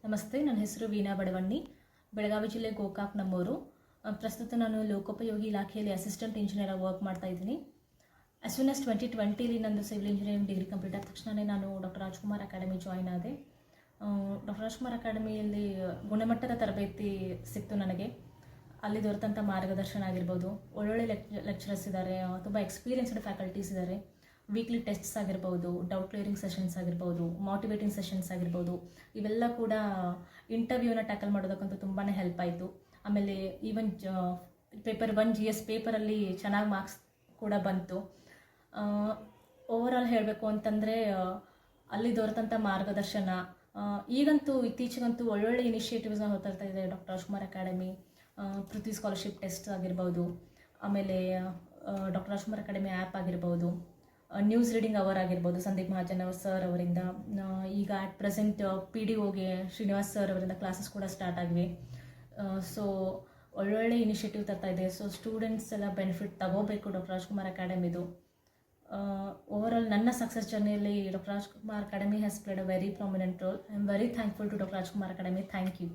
ನಮಸ್ತೆ, ನನ್ನ ಹೆಸರು ವೀಣಾ ಬಡವಣ್ಣಿ. ಬೆಳಗಾವಿ ಜಿಲ್ಲೆ ಗೋಕಾಕ್ ನಮ್ಮೂರು. ಪ್ರಸ್ತುತ ನಾನು ಲೋಕೋಪಯೋಗಿ ಇಲಾಖೆಯಲ್ಲಿ ಅಸಿಸ್ಟೆಂಟ್ ಇಂಜಿನಿಯರ್ ಆಗಿ ವರ್ಕ್ ಮಾಡ್ತಾ ಇದ್ದೀನಿ. ಆಸ್ ಸೂನ್ ಆಸ್ 2020 ನಂದು ಸಿವಿಲ್ ಇಂಜಿನಿಯರಿಂಗ್ ಡಿಗ್ರಿ ಕಂಪ್ಲೀಟ್ ಆದ ತಕ್ಷಣ ನಾನು ಡಾಕ್ಟರ್ ರಾಜ್ಕುಮಾರ್ ಅಕಾಡೆಮಿ ಜಾಯ್ನ್ ಆದೆ. ಡಾಕ್ಟರ್ ರಾಜ್ಕುಮಾರ್ ಅಕಾಡೆಮಿಯಲ್ಲಿ ಗುಣಮಟ್ಟದ ತರಬೇತಿ ಸಿಕ್ತು ನನಗೆ. ಅಲ್ಲಿ ದೊರೆತಂಥ ಮಾರ್ಗದರ್ಶನ ಆಗಿರ್ಬೋದು, ಒಳ್ಳೊಳ್ಳೆ ಲೆಕ್ಚರರ್ಸ್ ಇದ್ದಾರೆ, ತುಂಬ ಎಕ್ಸ್ಪೀರಿಯನ್ಸ್ಡ್ ಫ್ಯಾಕಲ್ಟೀಸ್ ಇದ್ದಾರೆ. ವೀಕ್ಲಿ ಟೆಸ್ಟ್ಸ್ ಆಗಿರ್ಬೋದು, ಡೌಟ್ ಕ್ಲಿಯರಿಂಗ್ ಸೆಷನ್ಸ್ ಆಗಿರ್ಬೋದು, ಮೋಟಿವೇಟಿಂಗ್ ಸೆಷನ್ಸ್ ಆಗಿರ್ಬೋದು, ಇವೆಲ್ಲ ಕೂಡ ಇಂಟರ್ವ್ಯೂನ ಟ್ಯಾಕಲ್ ಮಾಡೋದಕ್ಕಂತೂ ತುಂಬಾ ಹೆಲ್ಪ್ ಆಯಿತು. ಆಮೇಲೆ ಈವನ್ ಪೇಪರ್ 1 GS ಪೇಪರಲ್ಲಿ ಚೆನ್ನಾಗಿ ಮಾರ್ಕ್ಸ್ ಕೂಡ ಬಂತು. ಓವರಾಲ್ ಹೇಳಬೇಕು ಅಂತಂದರೆ ಅಲ್ಲಿ ದೊರೆತಂಥ ಮಾರ್ಗದರ್ಶನ, ಈಗಂತೂ ಇತ್ತೀಚೆಗಂತೂ ಒಳ್ಳೊಳ್ಳೆ ಇನಿಷಿಯೇಟಿವ್ಸ್ನ ಹೊತ್ತಿರ್ತಾ ಇದೆ doctor Rajkumar academy. Prithvi scholarship test ಆಗಿರ್ಬೋದು, ಆಮೇಲೆ ಡಾಕ್ಟರ್ ರಾಜ್ಕುಮಾರ್ ಅಕಾಡೆಮಿ ಆ್ಯಪ್ ಆಗಿರ್ಬೋದು, ನ್ಯೂಸ್ ರೀಡಿಂಗ್ ಅವರ್ ಆಗಿರ್ಬೋದು, ಸಂದೀಪ್ ಮಹಾಜನ್ ಸರ್ ಅವರಿಂದ. ಈಗ ಅಟ್ ಪ್ರೆಸೆಂಟ್ PDOಗೆ ಶ್ರೀನಿವಾಸ್ ಸರ್ ಅವರಿಂದ ಕ್ಲಾಸಸ್ ಕೂಡ ಸ್ಟಾರ್ಟ್ ಆಗಿವೆ. ಸೊ ಒಳ್ಳೊಳ್ಳೆ ಇನಿಷಿಯೇಟಿವ್ ತರ್ತಾ ಇದೆ. ಸೊ ಸ್ಟೂಡೆಂಟ್ಸ್ ಎಲ್ಲ ಬೆನಿಫಿಟ್ ತಗೋಬೇಕು ಡಾಕ್ಟರ್ ರಾಜ್ಕುಮಾರ್ ಅಕಾಡೆಮಿದು. ಓವರಾಲ್ ನನ್ನ ಸಕ್ಸಸ್ ಜರ್ನಿಯಲ್ಲಿ doctor Rajkumar academy has played a very prominent role. I am very thankful to doctor Rajkumar academy. Thank you.